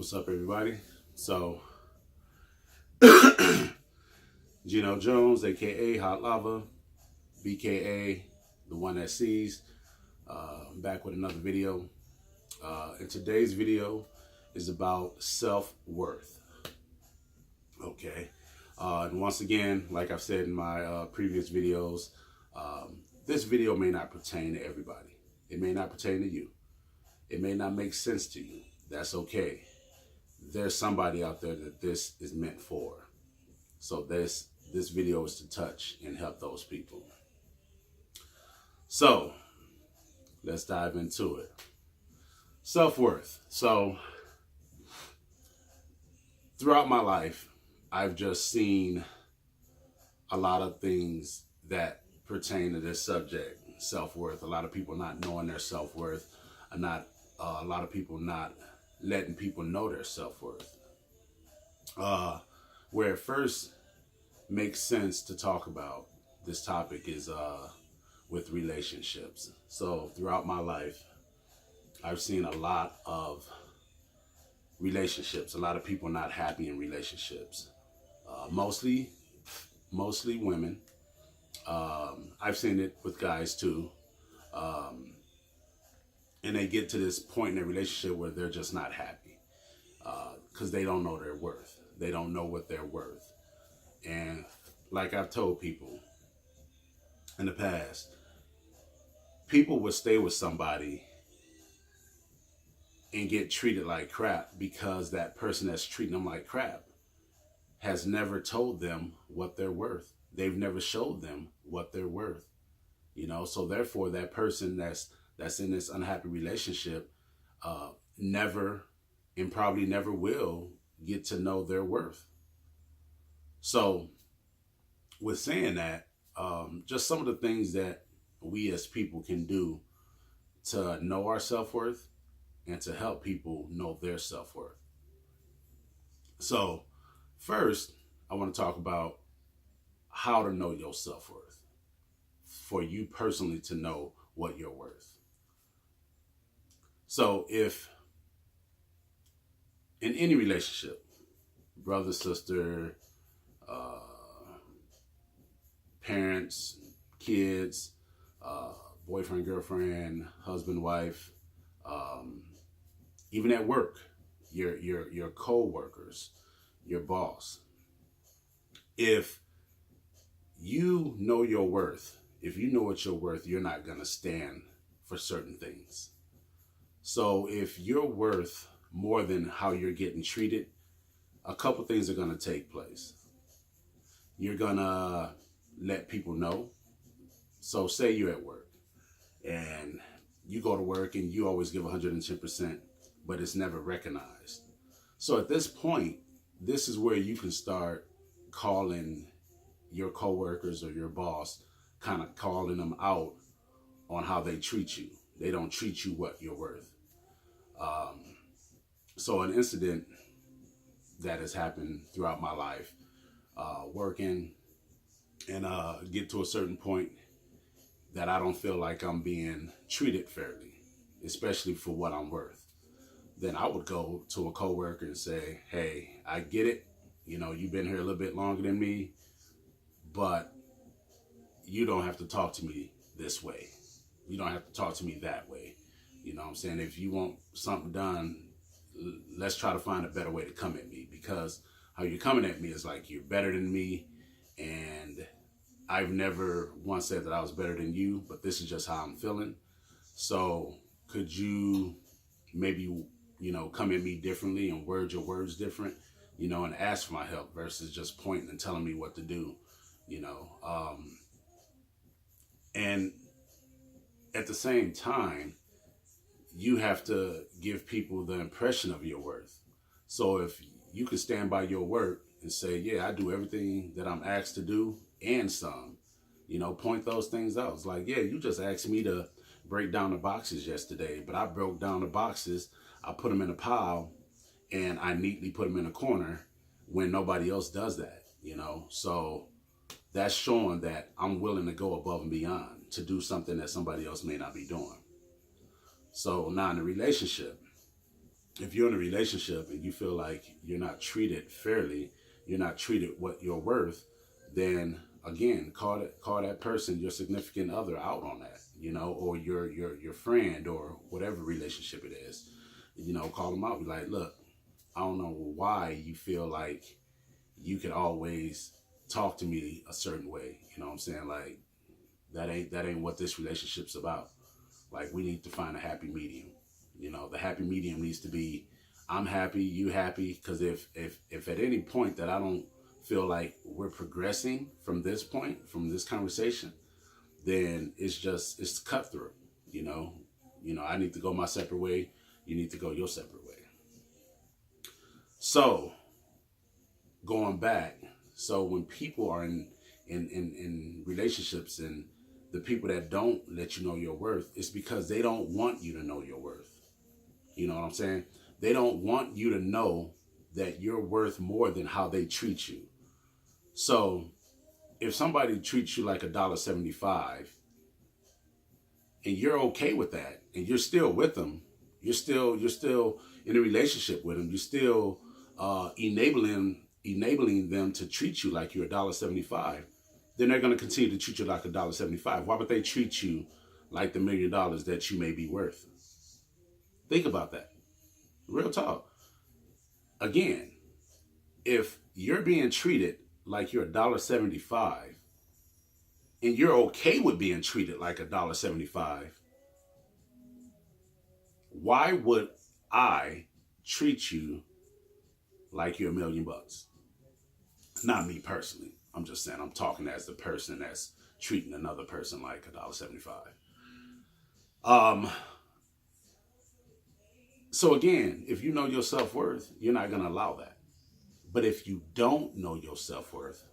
What's up, everybody? So, Gino Jones, aka Hot Lava, BKA, the one that sees, back with another video. And today's video is about self-worth. Okay. And once again, like I've said in my previous videos, this video may not pertain to everybody. It may not pertain to you. It may not make sense to you. That's okay. There's somebody out there that this is meant for. So this video is to touch and help those people. So let's dive into it. Self-worth. So throughout my life, I've just seen a lot of things that pertain to this subject, self-worth. A lot of people not knowing their self-worth, a lot of people not letting people know their self-worth. Where it first makes sense to talk about this topic is with relationships. So throughout my life, I've seen a lot of relationships, a lot of people not happy in relationships, mostly women. I've seen it with guys too. And they get to this point in their relationship where they're just not happy because they don't know their worth. They don't know what they're worth. And like I've told people in the past, people would stay with somebody and get treated like crap because that person that's treating them like crap has never told them what they're worth. They've never showed them what they're worth. So therefore that person that's in this unhappy relationship never and probably never will get to know their worth. So with saying that, just some of the things that we as people can do to know our self-worth and to help people know their self-worth. So first, I want to talk about how to know your self-worth, for you personally to know what you're worth. So if in any relationship, brother, sister, parents, kids, boyfriend, girlfriend, husband, wife, even at work, your co-workers, your boss, if you know your worth, if you know what you're worth, you're not going to stand for certain things. So if you're worth more than how you're getting treated, a couple things are going to take place. You're going to let people know. So say you're at work and you go to work and you always give 110%, but it's never recognized. So at this point, this is where you can start calling your coworkers or your boss, kind of calling them out on how they treat you. They don't treat you what you're worth. So an incident that has happened throughout my life, working and get to a certain point that I don't feel like I'm being treated fairly, especially for what I'm worth. Then I would go to a coworker and say, hey, I get it. You've been here a little bit longer than me, but you don't have to talk to me this way. You don't have to talk to me that way. You know what I'm saying? If you want something done, let's try to find a better way to come at me, because how you're coming at me is like you're better than me. And I've never once said that I was better than you, but this is just how I'm feeling. So could you maybe, come at me differently and word your words different, and ask for my help versus just pointing and telling me what to do, and at the same time, you have to give people the impression of your worth. So if you can stand by your work and say, yeah, I do everything that I'm asked to do and some, point those things out. It's like, yeah, you just asked me to break down the boxes yesterday, but I broke down the boxes, I put them in a pile, and I neatly put them in a corner when nobody else does that, So that's showing that I'm willing to go above and beyond to do something that somebody else may not be doing. So now in a relationship, if you're in a relationship and you feel like you're not treated fairly, you're not treated what you're worth, then again, call that person, your significant other, out on that, or your friend or whatever relationship it is, call them out. Be like, look, I don't know why you feel like you can always talk to me a certain way. You know what I'm saying? Like, that ain't what this relationship's about. Like, we need to find a happy medium. The happy medium needs to be, I'm happy, you happy. Because if at any point that I don't feel like we're progressing from this point, from this conversation, then it's cutthroat. I need to go my separate way. You need to go your separate way. So going back, so when people are in relationships, and the people that don't let you know your worth, it's because they don't want you to know your worth. You know what I'm saying? They don't want you to know that you're worth more than how they treat you. So if somebody treats you like $1.75 and you're okay with that, and you're still with them, you're still in a relationship with them, you're still enabling them to treat you like you're $1.75, then they're going to continue to treat you like $1.75. Why would they treat you like the $1 million that you may be worth? Think about that. Real talk. Again, if you're being treated like you're $1.75 and you're okay with being treated like $1.75, why would I treat you like you're $1 million? Not me personally. I'm just saying, I'm talking as the person that's treating another person like $1.75. So again, if you know your self-worth, you're not going to allow that. But if you don't know your self-worth,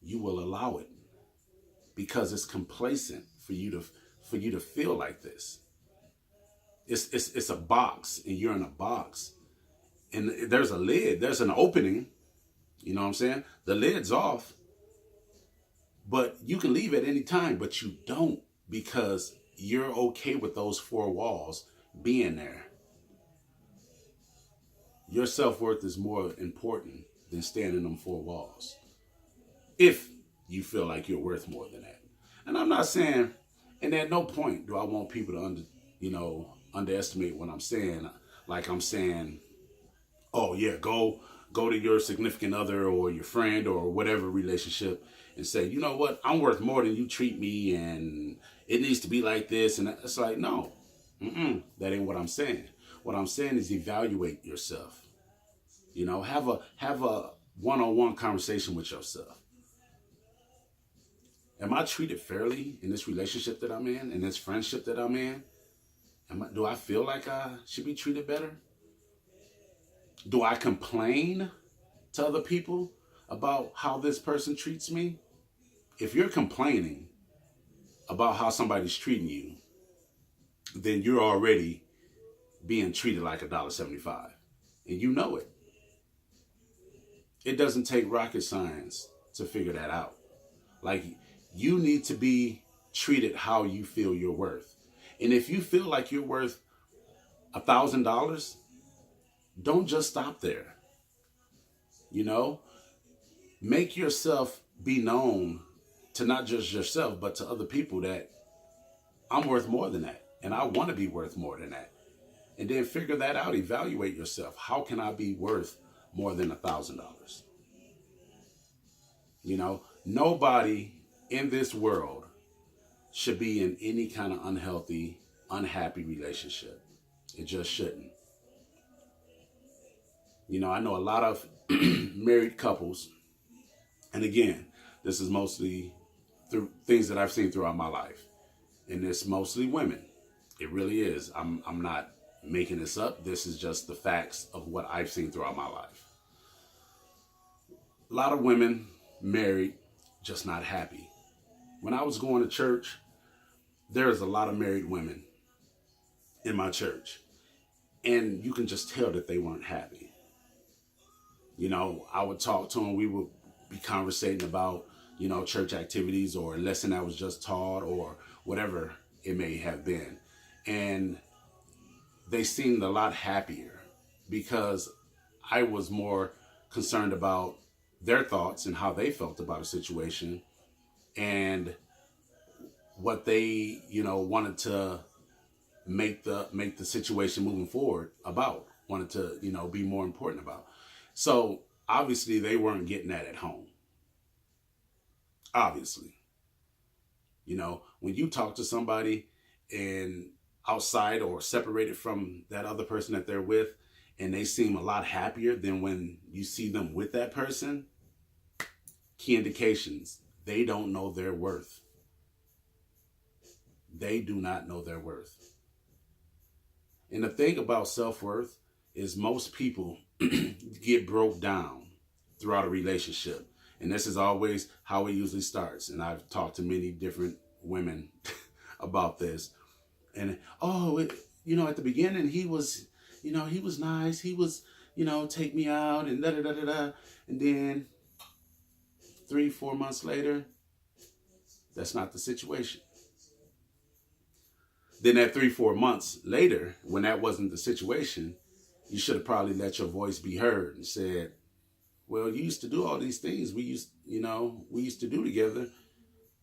you will allow it, because it's complacent for you to feel like this. It's a box, and you're in a box, and there's a lid, there's an opening. You know what I'm saying? The lid's off, but you can leave at any time, but you don't, because you're okay with those four walls being there. Your self-worth is more important than staying in them four walls, if you feel like you're worth more than that. And I'm not saying, and at no point do I want people to underestimate what I'm saying. Like I'm saying, oh yeah, go to your significant other or your friend or whatever relationship and say, you know what, I'm worth more than you treat me, and it needs to be like this. And it's like, no, that ain't what I'm saying. What I'm saying is evaluate yourself. Have a one-on-one conversation with yourself. Am I treated fairly in this relationship that I'm in this friendship that I'm in? Do I feel like I should be treated better? Do I complain to other people about how this person treats me? If you're complaining about how somebody's treating you, then you're already being treated like $1.75. And you know it. It doesn't take rocket science to figure that out. Like, you need to be treated how you feel you're worth. And if you feel like you're worth $1,000, don't just stop there. Make yourself be known to not just yourself, but to other people, that I'm worth more than that. And I want to be worth more than that. And then figure that out. Evaluate yourself. How can I be worth more than $1,000? Nobody in this world should be in any kind of unhealthy, unhappy relationship. It just shouldn't. I know a lot of married couples, and again, this is mostly through things that I've seen throughout my life, and it's mostly women. It really is. I'm not making this up. This is just the facts of what I've seen throughout my life. A lot of women married, just not happy. When I was going to church, there's a lot of married women in my church, and you can just tell that they weren't happy. I would talk to them. We would be conversating about, church activities or a lesson that was just taught or whatever it may have been. And they seemed a lot happier. because I was more concerned about their thoughts and how they felt about a situation and what they, wanted to make the situation moving forward about, wanted to, be more important about. So obviously they weren't getting that at home. Obviously, when you talk to somebody and outside or separated from that other person that they're with, and they seem a lot happier than when you see them with that person, key indications, they don't know their worth. They do not know their worth. And the thing about self-worth is most people get broke down throughout a relationship. And this is always how it usually starts. And I've talked to many different women about this. And, at the beginning, he was nice. He was, take me out and da-da-da-da-da. And then 3-4 months later, that's not the situation. Then at 3-4 months later, when that wasn't the situation, you should have probably let your voice be heard and said, well, you used to do all these things we used to do together,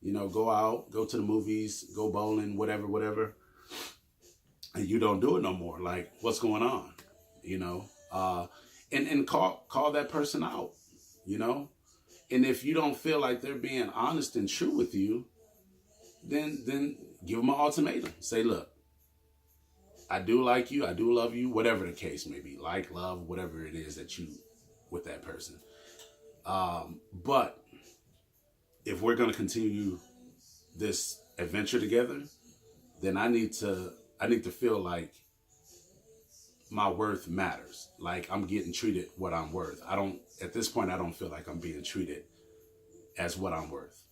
go out, go to the movies, go bowling, whatever. And you don't do it no more. Like, what's going on? And call that person out, And if you don't feel like they're being honest and true with you, then give them an ultimatum. Say, look, I do like you. I do love you, whatever the case may be. Like, love, whatever it is that you with that person. But if we're going to continue this adventure together, then I need to feel like my worth matters. Like I'm getting treated what I'm worth. At this point, I don't feel like I'm being treated as what I'm worth.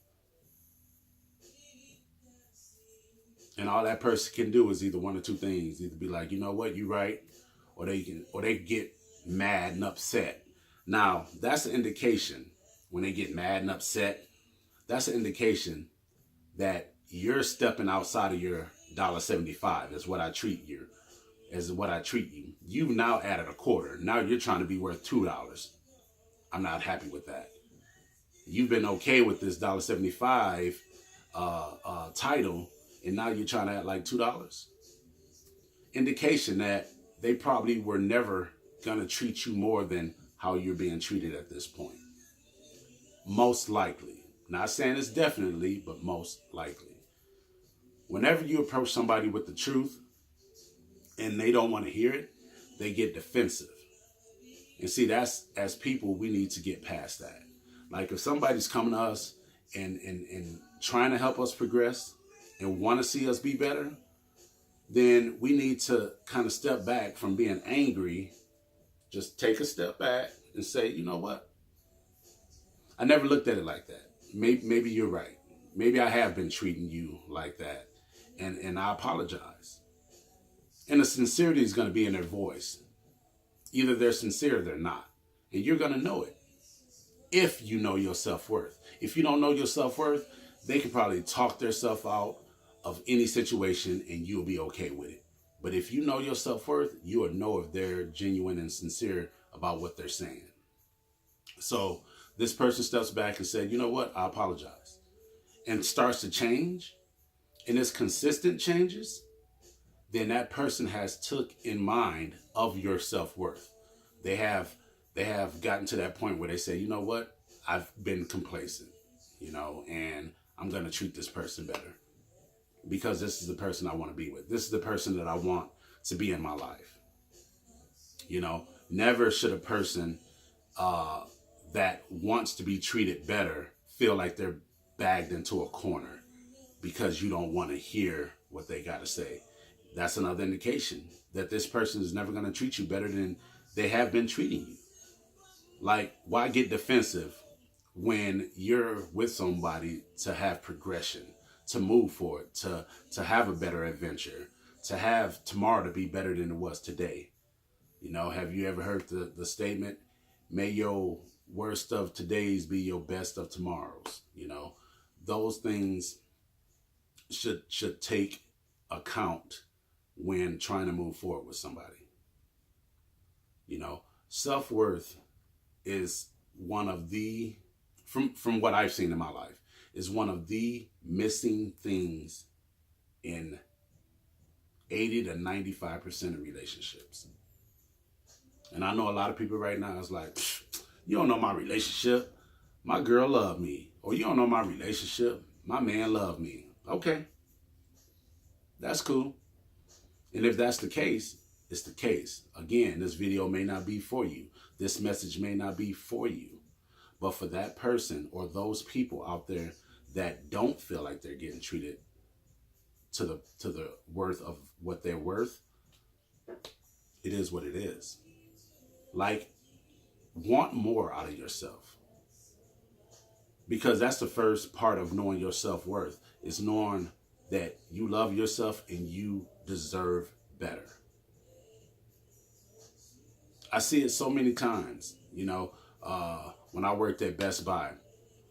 And all that person can do is either one or two things. Either be like, you know what, you're right. Or they get mad and upset. Now, that's an indication when they get mad and upset. That's an indication that you're stepping outside of your $1.75 is what I treat you. As what I treat you. You've now added a quarter. Now you're trying to be worth $2. I'm not happy with that. You've been okay with this $1.75 title, and now you're trying to add like $2. Indication that they probably were never gonna treat you more than how you're being treated at this point. Most likely. Not saying it's definitely, but most likely. Whenever you approach somebody with the truth and they don't want to hear it, they get defensive. And see, that's, as people, we need to get past that. Like if somebody's coming to us and trying to help us progress and want to see us be better, then we need to kind of step back from being angry. Just take a step back and say, you know what? I never looked at it like that. Maybe you're right. Maybe I have been treating you like that. And I apologize. And the sincerity is going to be in their voice. Either they're sincere or they're not. And you're going to know it if you know your self-worth. If you don't know your self-worth, they can probably talk themselves out of any situation and you'll be okay with it. But if you know your self-worth, you will know if they're genuine and sincere about what they're saying. So this person steps back and said, you know what, I apologize. And starts to change. And it's consistent changes. Then that person has took in mind of your self-worth. They have gotten to that point where they say, you know what, I've been complacent, and I'm going to treat this person better because this is the person I want to be with. This is the person that I want to be in my life. Never should a person that wants to be treated better feel like they're bagged into a corner because you don't want to hear what they got to say. That's another indication that this person is never going to treat you better than they have been treating you. Like, why get defensive when you're with somebody to have progression, to move forward, to have a better adventure, to have tomorrow to be better than it was today? Have you ever heard the statement, may your worst of today's be your best of tomorrow's? Those things should take account when trying to move forward with somebody. You know, self-worth is one of the, from what I've seen in my life, is one of the missing things in 80 to 95% of relationships. And I know a lot of people right now is like, you don't know my relationship. My girl loved me. Or you don't know my relationship. My man loved me. Okay. That's cool. And if that's the case, it's the case. Again, this video may not be for you. This message may not be for you. But for that person or those people out there that don't feel like they're getting treated to the worth of what they're worth, it is what it is. Like, want more out of yourself. Because that's the first part of knowing your self-worth, is knowing that you love yourself and you deserve better. I see it so many times, you know, when I worked at Best Buy,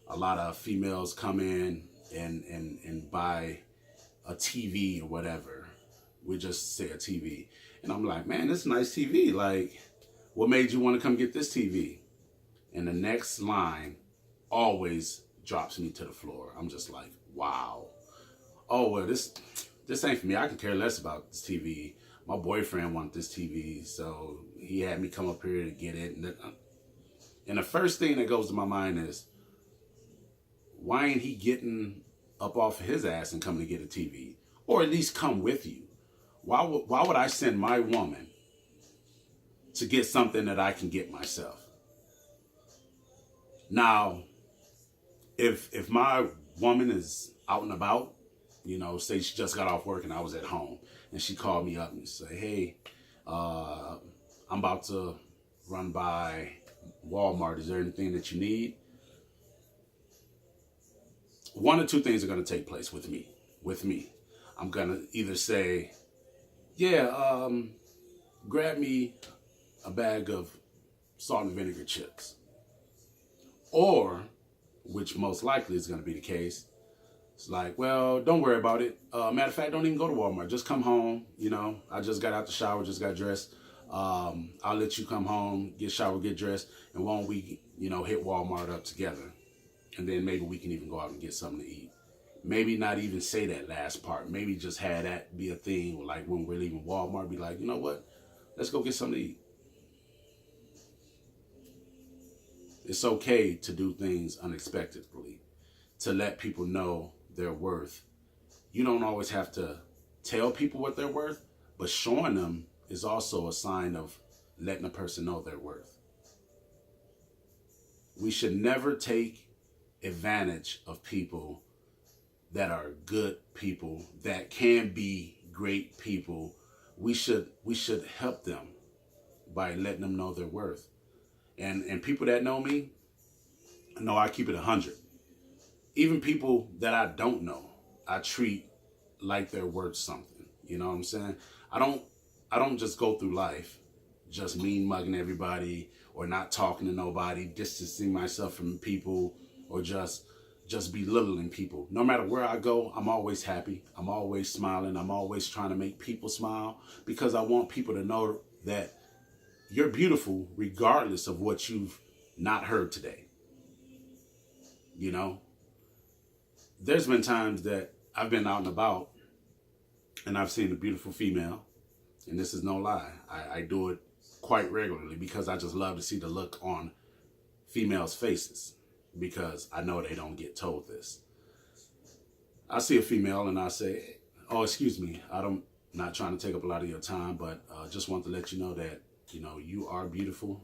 a lot of females come in and buy a TV or whatever. We just say a TV. And I'm like, man, this is a nice TV. Like, what made you want to come get this TV? And the next line always drops me to the floor. I'm just like, wow. Oh, well, this ain't for me. I can care less about this TV. My boyfriend wanted this TV, so he had me come up here to get it. And the first thing that goes to my mind is, why ain't he getting up off of his ass and coming to get a TV? Or at least come with you. Why would I send my woman to get something that I can get myself? Now, if my woman is out and about, you know, say she just got off work and I was at home, and she called me up and say, hey, I'm about to run by Walmart. Is there anything that you need? One or two things are going to take place with me. I'm going to either say, yeah, grab me a bag of salt and vinegar chips. Or, which most likely is going to be the case, it's like, well, don't worry about it. Matter of fact, don't even go to Walmart. Just come home. You know, I just got out the shower, just got dressed. I'll let you come home, get showered, get dressed, and why don't we, you know, hit Walmart up together? And then maybe we can even go out and get something to eat. Maybe not even say that last part. Maybe just have that be a thing, like when we're leaving Walmart, be like, you know what? Let's go get something to eat. It's okay to do things unexpectedly, to let people know their worth. You don't always have to tell people what they're worth, but showing them is also a sign of letting a person know their worth. We should never take advantage of people that are good people, that can be great people. We should help them by letting them know their worth. And people that know me know I keep it 100. Even people that I don't know, I treat like they're worth something. You know what I'm saying? I don't just go through life just mean mugging everybody or not talking to nobody, distancing myself from people, or just belittling people. No matter where I go, I'm always happy. I'm always smiling. I'm always trying to make people smile, because I want people to know that you're beautiful regardless of what you've not heard today. You know, there's been times that I've been out and about and I've seen a beautiful female, and this is no lie. I do it quite regularly because I just love to see the look on females' faces, because I know they don't get told this. I see a female and I say, oh, excuse me, not trying to take up a lot of your time, but just want to let you know that, you know, you are beautiful.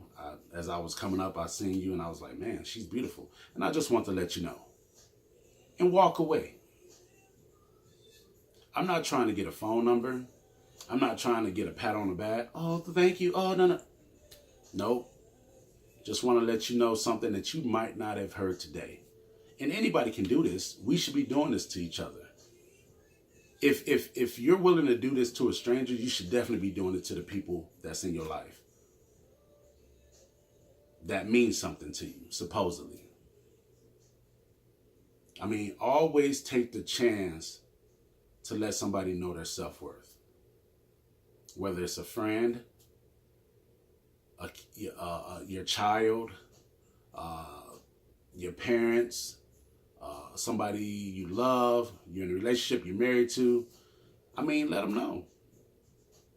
As I was coming up, I seen you and I was like, man, she's beautiful. And I just want to let you know. And walk away. I'm not trying to get a phone number. I'm not trying to get a pat on the back. Oh, thank you. Oh, no. Nope. Just want to let you know something that you might not have heard today. And anybody can do this. We should be doing this to each other. If you're willing to do this to a stranger, you should definitely be doing it to the people that's in your life. That means something to you, supposedly. I mean, always take the chance to let somebody know their self-worth. Whether it's a friend, your child, your parents, somebody you love, you're in a relationship, you're married to. I mean, let them know.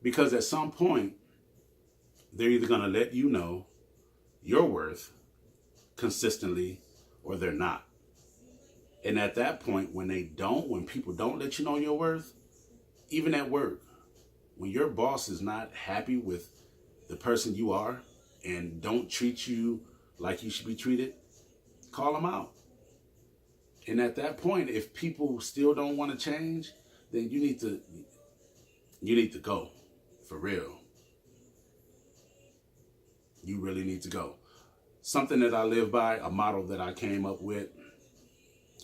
Because at some point, they're either going to let you know your worth consistently or they're not. And at that point, when people don't let you know your worth, even at work, when your boss is not happy with the person you are and don't treat you like you should be treated, call them out. And at that point, if people still don't want to change, then you need to go, for real. You really need to go. Something that I live by, a motto that I came up with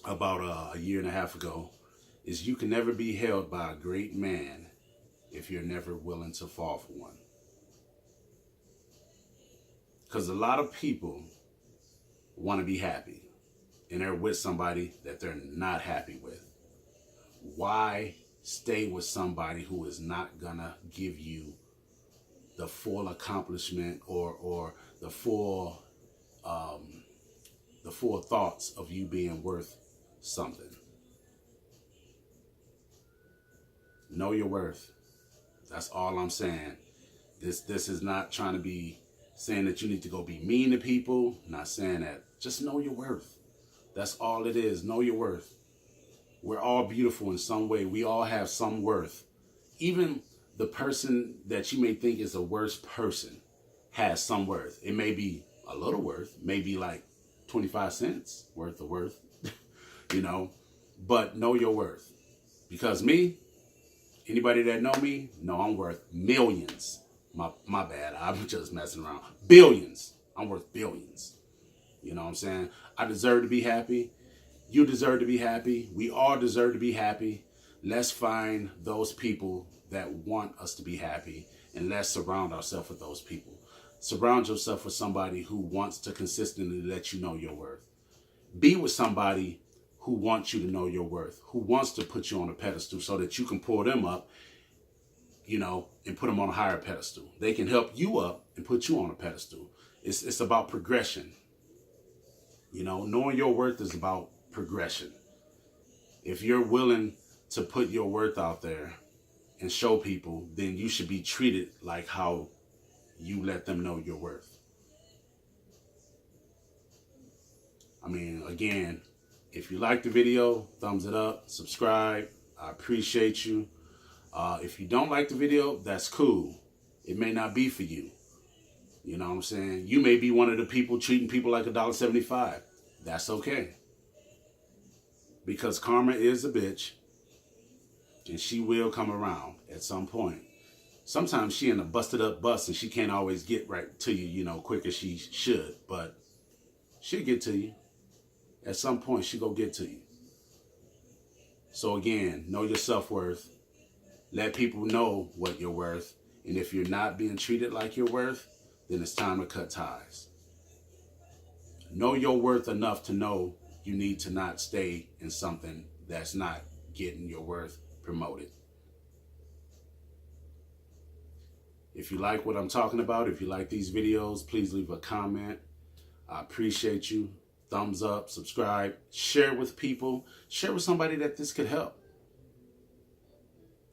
about a year and a half ago, is you can never be held by a great man if you're never willing to fall for one. Because a lot of people want to be happy, and they're with somebody that they're not happy with. Why stay with somebody who is not gonna give you the full accomplishment or the full thoughts of you being worth something? Know your worth. That's all I'm saying. This is not trying to be saying that you need to go be mean to people. Not saying that. Just know your worth. That's all it is. Know your worth. We're all beautiful in some way. We all have some worth. Even the person that you may think is the worst person has some worth. It may be a little worth, maybe like 25 cents worth of worth, but know your worth. Because me, anybody that know me, know I'm worth millions. My bad, I'm just messing around. Billions. I'm worth billions. You know what I'm saying? I deserve to be happy. You deserve to be happy. We all deserve to be happy. Let's find those people that want us to be happy, and let's surround ourselves with those people. Surround yourself with somebody who wants to consistently let you know your worth. Be with somebody who wants you to know your worth, who wants to put you on a pedestal so that you can pull them up, and put them on a higher pedestal. They can help you up and put you on a pedestal. It's about progression. Knowing your worth is about progression. If you're willing to put your worth out there and show people, then you should be treated like how you let them know your worth. I mean, again, if you like the video, thumbs it up, subscribe. I appreciate you. If you don't like the video, that's cool. It may not be for you. You know what I'm saying? You may be one of the people treating people like $1.75. That's okay. Because karma is a bitch, and she will come around at some point. Sometimes she in a busted up bus and she can't always get right to you, quick as she should. But she'll get to you. At some point, she go get to you. So again, know your self-worth. Let people know what you're worth. And if you're not being treated like you're worth, then it's time to cut ties. Know your worth enough to know you need to not stay in something that's not getting your worth promoted. If you like what I'm talking about, if you like these videos, please leave a comment. I appreciate you. Thumbs up, subscribe, share with people, share with somebody that this could help.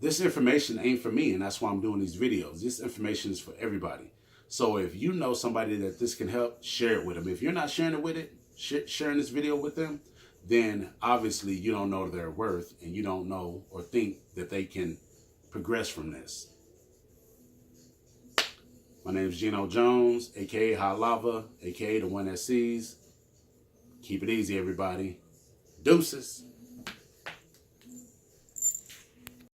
This information ain't for me, and that's why I'm doing these videos. This information is for everybody. So if you know somebody that this can help, share it with them. If you're not sharing it with sharing this video with them, then obviously you don't know their worth, and you don't know or think that they can progress from this. My name is Gino Jones, a.k.a. Hot Lava, a.k.a. the one that sees. Keep it easy, everybody. Deuces.